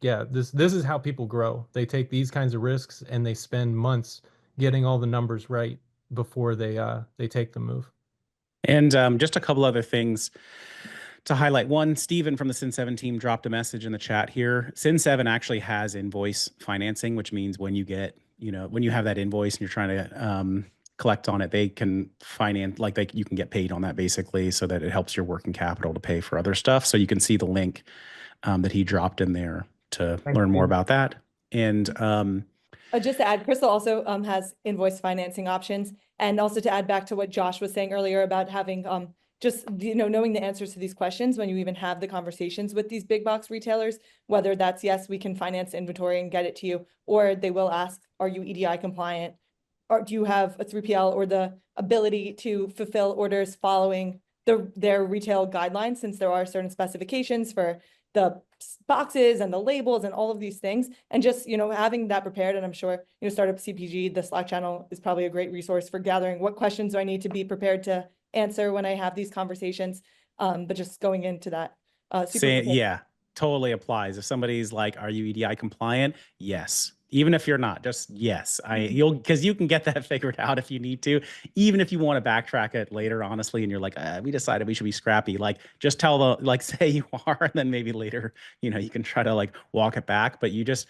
yeah, this is how people grow. They take these kinds of risks and they spend months getting all the numbers right before they take the move. And just a couple other things to highlight. One, Steven from the Sin7 team dropped a message in the chat here. Sin7 actually has invoice financing, which means when you get, when you have that invoice and you're trying to collect on it, they can finance, like you can get paid on that basically, so that it helps your working capital to pay for other stuff. So you can see the link that he dropped in there to learn more about that. And just to add, Crystal also has invoice financing options. And also to add back to what Josh was saying earlier about having just knowing the answers to these questions when you even have the conversations with these big box retailers, whether that's, yes, we can finance inventory and get it to you, or they will ask, are you EDI compliant? Or do you have a 3PL or the ability to fulfill orders following their retail guidelines, since there are certain specifications for the boxes and the labels and all of these things, and just having that prepared. And I'm sure Startup CPG, the Slack channel, is probably a great resource for gathering what questions do I need to be prepared to answer when I have these conversations. But just going into that, yeah, totally applies. If somebody's like, are you EDI compliant? Yes. Even if you're not, just yes. Because you can get that figured out if you need to. Even if you want to backtrack it later, honestly, and you're like, we decided we should be scrappy. Like, just say you are, and then maybe later, you can try to like walk it back. But you just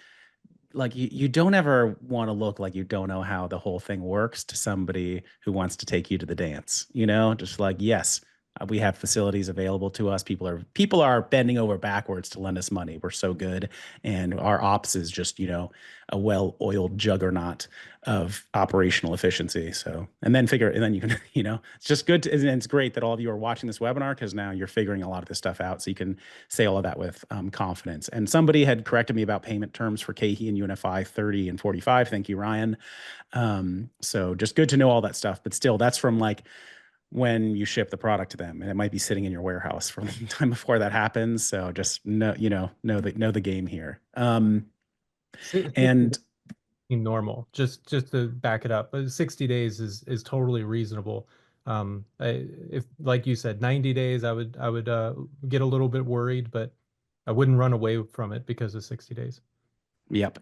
like, you don't ever want to look like you don't know how the whole thing works to somebody who wants to take you to the dance. Just like, yes, We have facilities available to us. People are bending over backwards to lend us money. We're so good, and our ops is just a well-oiled juggernaut of operational efficiency. So, and then you can it's just good and it's great that all of you are watching this webinar because now you're figuring a lot of this stuff out, so you can say all of that with confidence. And somebody had corrected me about payment terms for KHE and UNFI 30 and 45. Thank you, Ryan. So just good to know all that stuff, but still, that's from like when you ship the product to them, and it might be sitting in your warehouse for a long time before that happens. So just know the game here. And normal, just to back it up, but 60 days is totally reasonable. If, like you said, 90 days, I would get a little bit worried, but I wouldn't run away from it because of 60 days. Yep.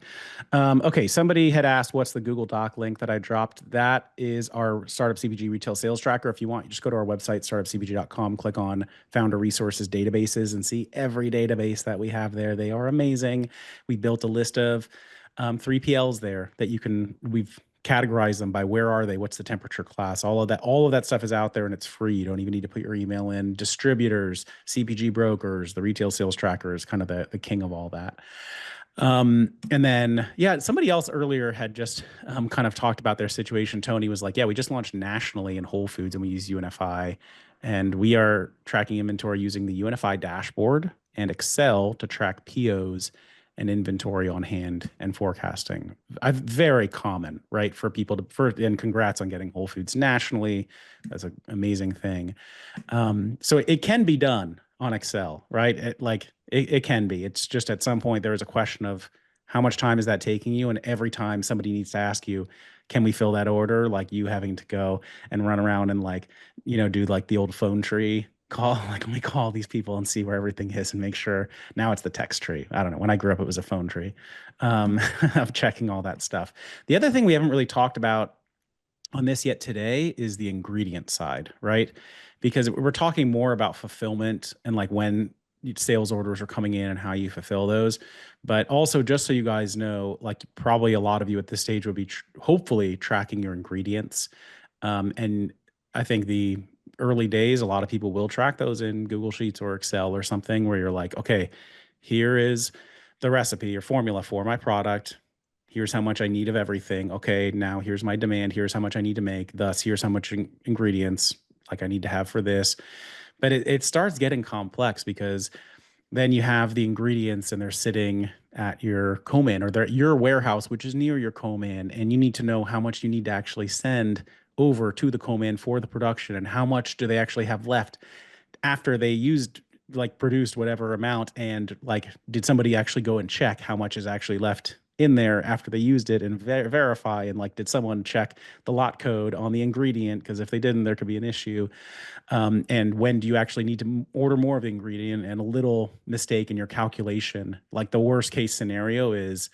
Okay, somebody had asked what's the Google Doc link that I dropped. That is our Startup CPG retail sales tracker. If you want, you just go to our website, startupcpg.com, click on Founder Resources Databases, and see every database that we have there. They are amazing. We built a list of 3PLs there that we've categorized them by where are they, what's the temperature class, all of that stuff is out there, and it's free. You don't even need to put your email in. Distributors, CPG brokers, the retail sales tracker is kind of the king of all that. And then, yeah, somebody else earlier had just kind of talked about their situation. Tony was like, yeah, we just launched nationally in Whole Foods and we use UNFI, and we are tracking inventory using the UNFI dashboard and Excel to track POs and inventory on hand and forecasting. Very common, right? For people and congrats on getting Whole Foods nationally. That's an amazing thing. So it can be done on Excel, right? It can be. It's just at some point there is a question of how much time is that taking you? And every time somebody needs to ask you, can we fill that order? Like you having to go and run around and do like the old phone tree call, like let me call these people and see where everything is and make sure. Now it's the text tree. I don't know. When I grew up, it was a phone tree of checking all that stuff. The other thing we haven't really talked about on this yet today is the ingredient side, right? Because we're talking more about fulfillment and like when sales orders are coming in and how you fulfill those. But also, just so you guys know, like probably a lot of you at this stage will be hopefully tracking your ingredients. And I think the early days, a lot of people will track those in Google Sheets or Excel or something where you're like, okay, here is the recipe or formula for my product. Here's how much I need of everything. Okay, now here's my demand. Here's how much I need to make. Thus, here's how much ingredients like I need to have for this. But it starts getting complex because then you have the ingredients and they're sitting at your co-man or they're at your warehouse, which is near your co-man, and you need to know how much you need to actually send over to the co-man for the production and how much do they actually have left after they produced whatever amount, and like did somebody actually go and check how much is actually left in there after they used it and verify, and like did someone check the lot code on the ingredient, because if they didn't there could be an issue. And when do you actually need to order more of the ingredient, and a little mistake in your calculation, like the worst case scenario is,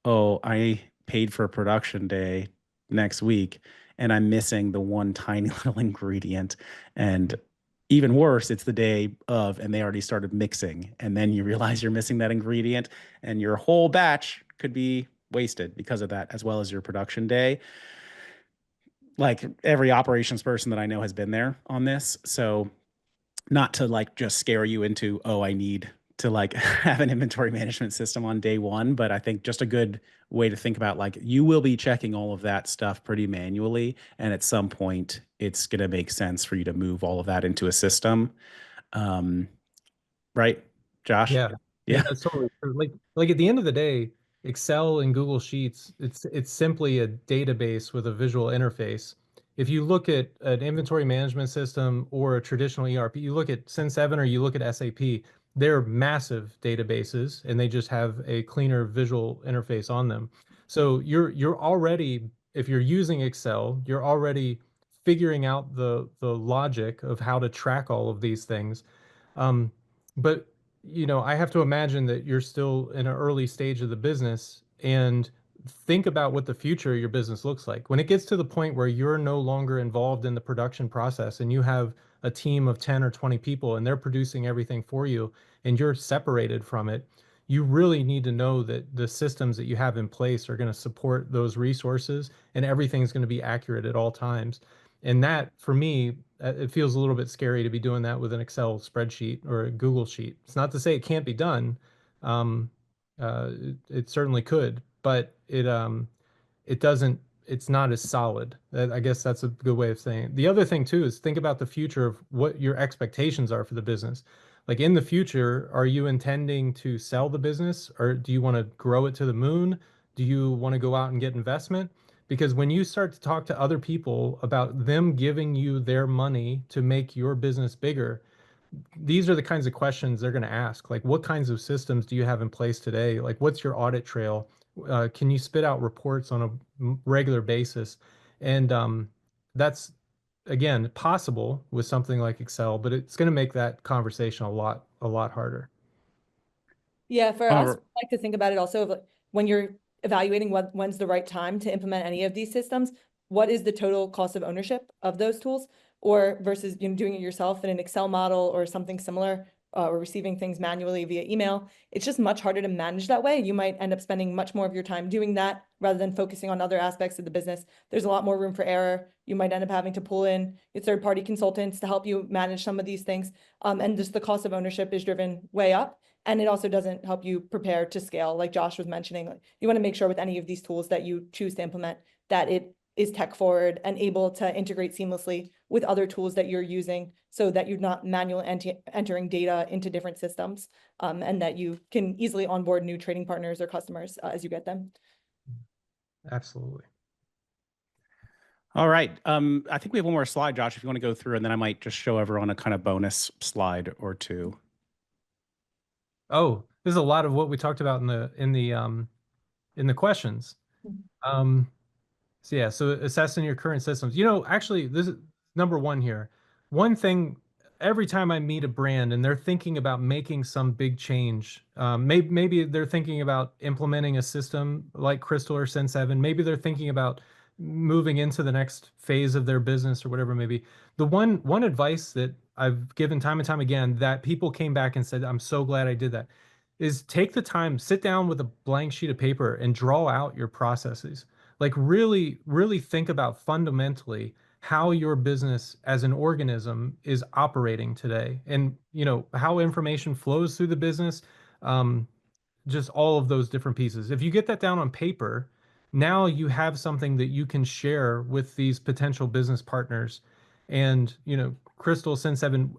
oh, I paid for a production day next week and I'm missing the one tiny little ingredient. And even worse, it's the day of and they already started mixing, and then you realize you're missing that ingredient and your whole batch could be wasted because of that, as well as your production day. Like every operations person that I know has been there on this. So not to like just scare you into, oh, I need to like have an inventory management system on day one, but I think just a good way to think about, like, you will be checking all of that stuff pretty manually, and at some point it's going to make sense for you to move all of that into a system. Right, Josh? Yeah, that's totally true. Like at the end of the day, Excel and Google Sheets, it's simply a database with a visual interface. If you look at an inventory management system or a traditional ERP, you look at Sen7 or you look at SAP, they're massive databases and they just have a cleaner visual interface on them. So you're already, if you're using Excel, you're already figuring out the logic of how to track all of these things. But I have to imagine that you're still in an early stage of the business, and think about what the future of your business looks like. When it gets to the point where you're no longer involved in the production process and you have a team of 10 or 20 people and they're producing everything for you and you're separated from it, you really need to know that the systems that you have in place are going to support those resources and everything's going to be accurate at all times. And that, for me, it feels a little bit scary to be doing that with an Excel spreadsheet or a Google sheet. It's not to say it can't be done. It certainly could, but it doesn't, it's not as solid. I guess that's a good way of saying it. The other thing too is think about the future of what your expectations are for the business. Like in the future, are you intending to sell the business, or do you want to grow it to the moon? Do you want to go out and get investment? Because when you start to talk to other people about them giving you their money to make your business bigger, these are the kinds of questions they're going to ask. Like, what kinds of systems do you have in place today? Like, what's your audit trail? Can you spit out reports on a regular basis? And that's, again, possible with something like Excel, but it's going to make that conversation a lot harder. Yeah, for us, Or I like to think about it also of like, when you're evaluating when's the right time to implement any of these systems, what is the total cost of ownership of those tools, or versus doing it yourself in an Excel model or something similar, or receiving things manually via email. It's just much harder to manage that way. You might end up spending much more of your time doing that rather than focusing on other aspects of the business. There's a lot more room for error. You might end up having to pull in your third-party consultants to help you manage some of these things. And just the cost of ownership is driven way up. And it also doesn't help you prepare to scale. Like Josh was mentioning, like, you want to make sure with any of these tools that you choose to implement that it is tech forward and able to integrate seamlessly with other tools that you're using, so that you're not manually entering data into different systems, and that you can easily onboard new trading partners or customers as you get them. Absolutely. all right. I think we have one more slide, Josh, if you want to go through, and then I might just show everyone a kind of bonus slide or two. Oh, there's a lot of what we talked about in the questions. So yeah, so assessing your current systems. Actually, this is number one here. One thing, every time I meet a brand and they're thinking about making some big change, maybe they're thinking about implementing a system like Crystal or Sen7. Maybe they're thinking about moving into the next phase of their business or whatever it may be. The one advice that I've given time and time again that people came back and said, I'm so glad I did that, is take the time, sit down with a blank sheet of paper and draw out your processes. Like really, really think about fundamentally how your business as an organism is operating today, and how information flows through the business. Just all of those different pieces. If you get that down on paper, now you have something that you can share with these potential business partners. And, Crystal, Sen7,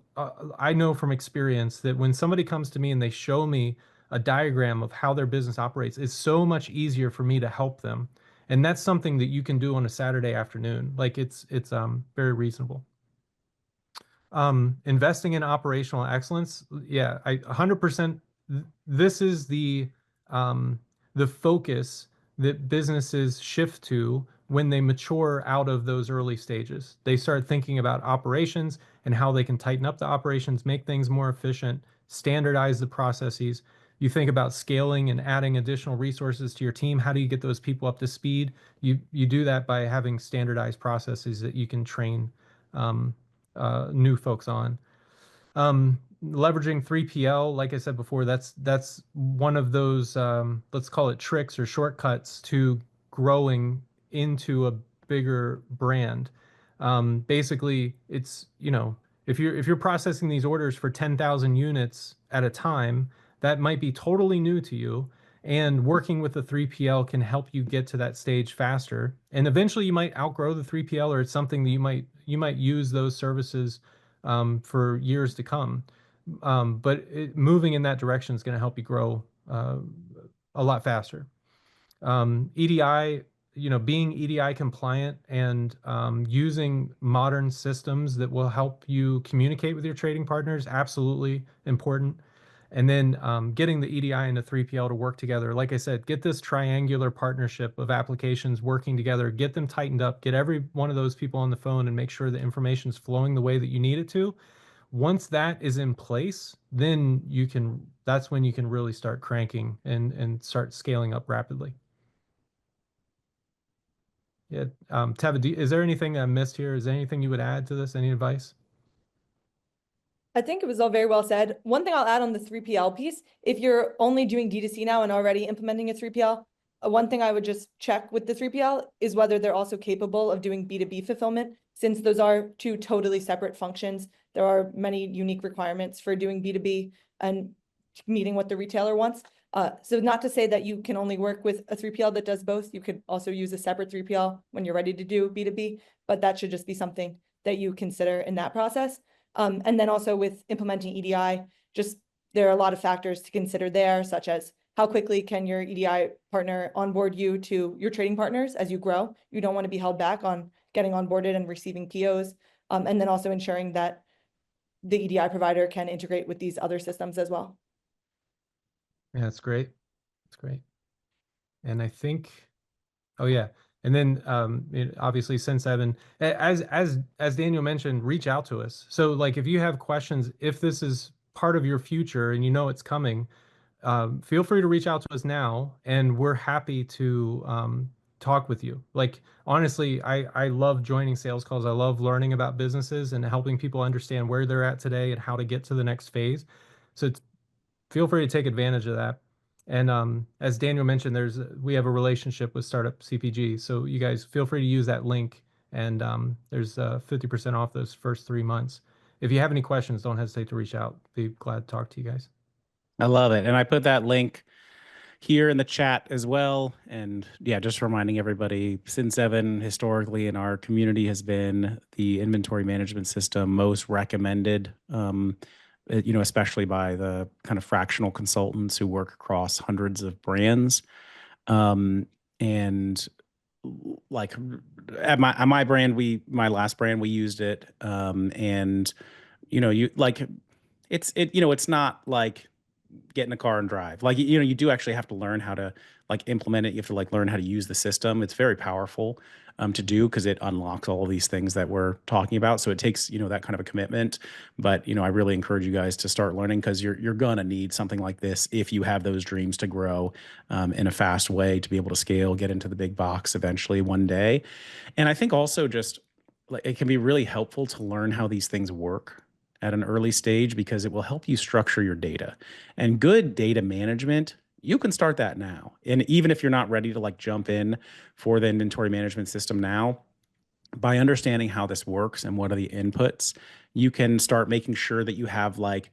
I know from experience that when somebody comes to me and they show me a diagram of how their business operates, it's so much easier for me to help them. And that's something that you can do on a Saturday afternoon. Like it's very reasonable. Investing in operational excellence. Yeah, 100%. This is the focus that businesses shift to when they mature out of those early stages. They start thinking about operations and how they can tighten up the operations, make things more efficient, standardize the processes. You think about scaling and adding additional resources to your team. How do you get those people up to speed? You do that by having standardized processes that you can train new folks on. Leveraging 3PL, like I said before, that's one of those, let's call it tricks or shortcuts to growing into a bigger brand. Basically, it's, if you're processing these orders for 10,000 units at a time, that might be totally new to you. And working with the 3PL can help you get to that stage faster. And eventually you might outgrow the 3PL, or it's something that you might use those services for years to come. But moving in that direction is going to help you grow a lot faster. EDI, being EDI compliant and using modern systems that will help you communicate with your trading partners, absolutely important. And then getting the EDI and the 3PL to work together. Like I said, get this triangular partnership of applications working together, get them tightened up, get every one of those people on the phone and make sure the information is flowing the way that you need it to. Once that is in place, then that's when you can really start cranking and start scaling up rapidly. Yeah. Teva, is there anything I missed here? Is there anything you would add to this? Any advice? I think it was all very well said. One thing I'll add on the 3PL piece, if you're only doing D2C now and already implementing a 3PL, one thing I would just check with the 3PL is whether they're also capable of doing B2B fulfillment. since those are two totally separate functions, there are many unique requirements for doing B2B and meeting what the retailer wants. So not to say that you can only work with a 3PL that does both. You could also use a separate 3PL when you're ready to do B2B, but that should just be something that you consider in that process. And then also with implementing EDI, just there are a lot of factors to consider there, such as how quickly can your EDI partner onboard you to your trading partners as you grow. You don't want to be held back on getting onboarded and receiving POs. And then also ensuring that the EDI provider can integrate with these other systems as well. Yeah, that's great. That's great. And I think, oh yeah. And then obviously since Evan, as Daniel mentioned, reach out to us. So like if you have questions, if this is part of your future and you know it's coming, feel free to reach out to us now, and we're happy to talk with you. Like honestly, I love joining sales calls. I love learning about businesses and helping people understand where they're at today and how to get to the next phase. So feel free to take advantage of that. And as Daniel mentioned, we have a relationship with Startup CPG. So you guys feel free to use that link, and there's 50% off those first 3 months. If you have any questions, don't hesitate to reach out. Be glad to talk to you guys. I love it. And I put that link here in the chat as well. And yeah, just reminding everybody, Sin7 historically in our community has been the inventory management system most recommended, especially by the kind of fractional consultants who work across hundreds of brands. And like at my brand, my last brand, we used it. And you like it's not like get in a car and drive. Like, you do actually have to learn how to like implement it. You have to like learn how to use the system. It's very powerful to do because it unlocks all of these things that we're talking about. So it takes, that kind of a commitment. But, I really encourage you guys to start learning because you're gonna need something like this if you have those dreams to grow in a fast way, to be able to scale, get into the big box eventually one day. And I think also just like it can be really helpful to learn how these things work at an early stage because it will help you structure your data. And good data management, you can start that now. And even if you're not ready to like jump in for the inventory management system now, by understanding how this works and what are the inputs, you can start making sure that you have like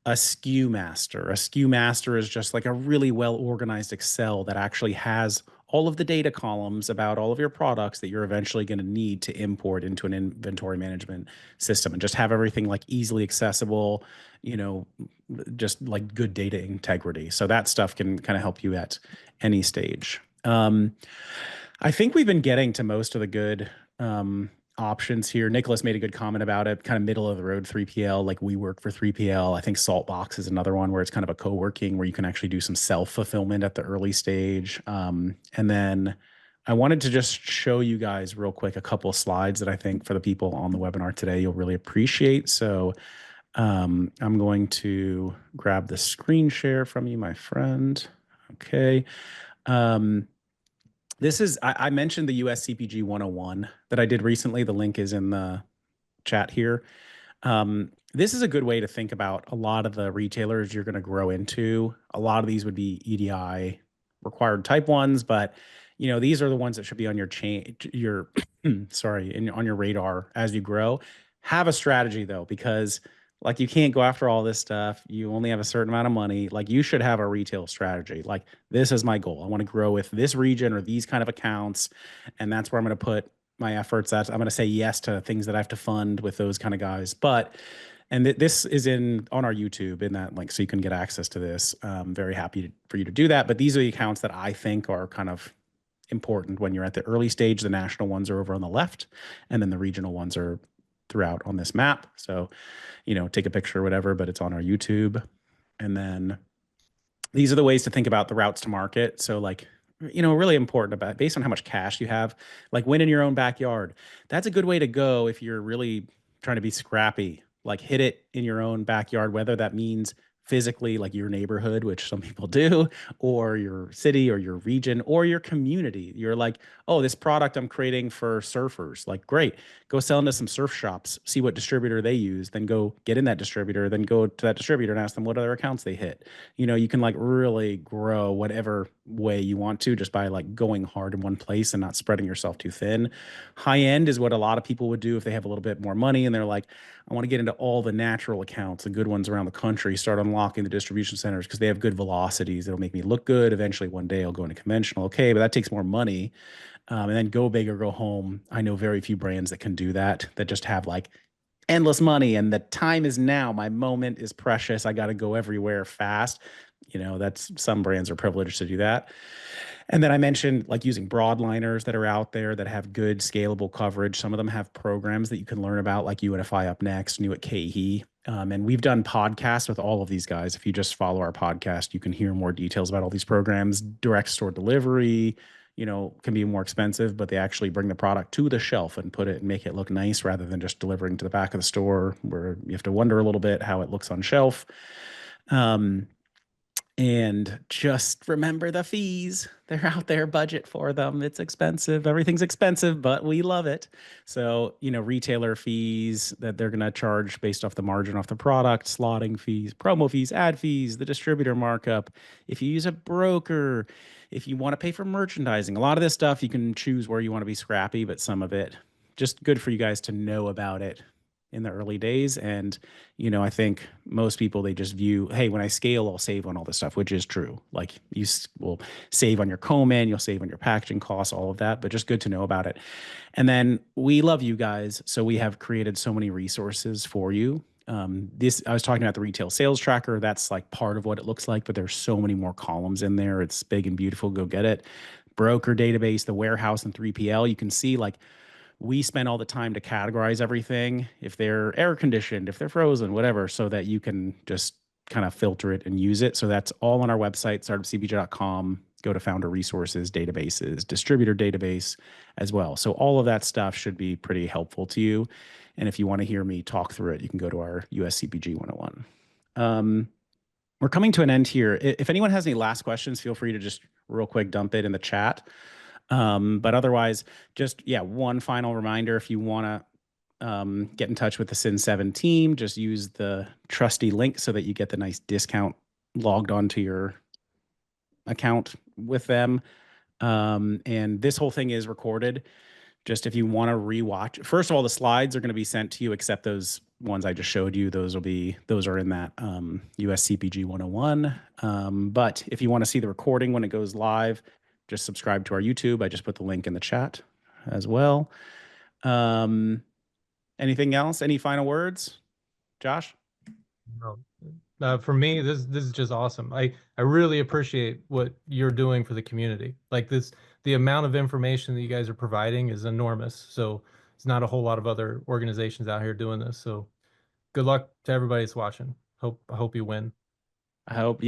a SKU master. A SKU master is just like a really well organized Excel that actually has all of the data columns about all of your products that you're eventually going to need to import into an inventory management system, and just have everything like easily accessible, just like good data integrity. So that stuff can kind of help you at any stage. I think we've been getting to most of the good options here. Nicholas made a good comment about it, kind of middle of the road 3PL, like we work for 3PL. I think Saltbox is another one where it's kind of a co-working where you can actually do some self-fulfillment at the early stage. And then I wanted to just show you guys real quick a couple of slides that I think for the people on the webinar today, you'll really appreciate. So I'm going to grab the screen share from you, my friend. Okay. This is, I mentioned the US CPG 101 that I did recently. The link is in the chat here. This is a good way to think about a lot of the retailers you're going to grow into. A lot of these would be EDI required type ones, but these are the ones that should be on your on your radar as you grow. Have a strategy though, because like you can't go after all this stuff. You only have a certain amount of money. Like you should have a retail strategy. Like this is my goal. I want to grow with this region or these kind of accounts. And that's where I'm going to put my efforts. I'm going to say yes to things that I have to fund with those kind of guys. And this is on our YouTube in that link, so you can get access to this. Very happy for you to do that. But these are the accounts that I think are kind of important when you're at the early stage. The national ones are over on the left, and then the regional ones are throughout on this map. So, take a picture or whatever, but it's on our YouTube. And then these are the ways to think about the routes to market. So like, really important about based on how much cash you have, like win in your own backyard. That's a good way to go if you're really trying to be scrappy, like hit it in your own backyard, whether that means physically like your neighborhood, which some people do, or your city or your region or your community. You're like, oh, this product I'm creating for surfers, like great, go sell into some surf shops, see what distributor they use, then go get in that distributor, then go to that distributor and ask them what other accounts they hit. You can like really grow whatever way you want to, just by like going hard in one place and not spreading yourself too thin. High end is what a lot of people would do if they have a little bit more money and they're like, I want to get into all the natural accounts, the good ones around the country, start unlocking the distribution centers because they have good velocities. It'll make me look good. Eventually, one day I'll go into conventional. Okay, but that takes more money. And then go big or go home. I know very few brands that can do that, that just have like endless money and the time is now. My moment is precious. I got to go everywhere fast. You know, that's, some brands are privileged to do that. And then I mentioned like using broadliners that are out there that have good scalable coverage. Some of them have programs that you can learn about, like UNFI Up Next, New at KE. And we've done podcasts with all of these guys. If you just follow our podcast, you can hear more details about all these programs. Direct store delivery, you know, can be more expensive, but they actually bring the product to the shelf and put it and make it look nice rather than just delivering to the back of the store where you have to wonder a little bit how it looks on shelf. And just remember the fees. They're out there, budget for them. It's expensive. Everything's expensive, but we love it. So, you know, retailer fees that they're going to charge based off the margin off the product, slotting fees, promo fees, ad fees, the distributor markup. If you use a broker, if you want to pay for merchandising, a lot of this stuff you can choose where you want to be scrappy, but some of it just good for you guys to know about it in the early days. And, you know, I think most people, they just view, hey, when I scale, I'll save on all this stuff, which is true. Like you will save on your co-man, you'll save on your packaging costs, all of that, but just good to know about it. And then we love you guys. So we have created so many resources for you. I was talking about the retail sales tracker. That's like part of what it looks like, but there's so many more columns in there. It's big and beautiful. Go get it. Broker database, the warehouse and 3PL. You can see like, we spend all the time to categorize everything, if they're air conditioned, if they're frozen, whatever, so that you can just kind of filter it and use it. So that's all on our website, startupcpg.com. Go to founder resources, databases, distributor database as well. So all of that stuff should be pretty helpful to you. And if you want to hear me talk through it, you can go to our US CPG 101. We're coming to an end here. If anyone has any last questions, feel free to just real quick dump it in the chat. But otherwise, just, yeah, one final reminder, if you want to get in touch with the Sin7 team, just use the trusty link so that you get the nice discount logged onto your account with them. And this whole thing is recorded. Just if you want to rewatch, first of all, the slides are going to be sent to you, except those ones I just showed you. Those are in that US CPG 101. But if you want to see the recording when it goes live, just subscribe to our YouTube. I just put the link in the chat as well. Anything else? Any final words, Josh? No. For me, this is just awesome. I really appreciate what you're doing for the community. Like this, the amount of information that you guys are providing is enormous. So it's not a whole lot of other organizations out here doing this. So good luck to everybody that's watching. I hope you win. I hope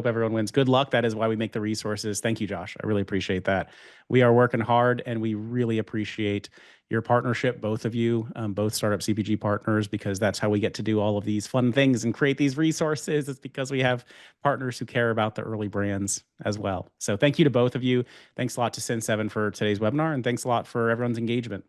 everyone wins. Good luck. That is why we make the resources. Thank you, Josh. I really appreciate that. We are working hard and we really appreciate your partnership, both of you, both Startup CPG partners, because that's how we get to do all of these fun things and create these resources. It's because we have partners who care about the early brands as well. So thank you to both of you. Thanks a lot to Sin7 for today's webinar, and thanks a lot for everyone's engagement.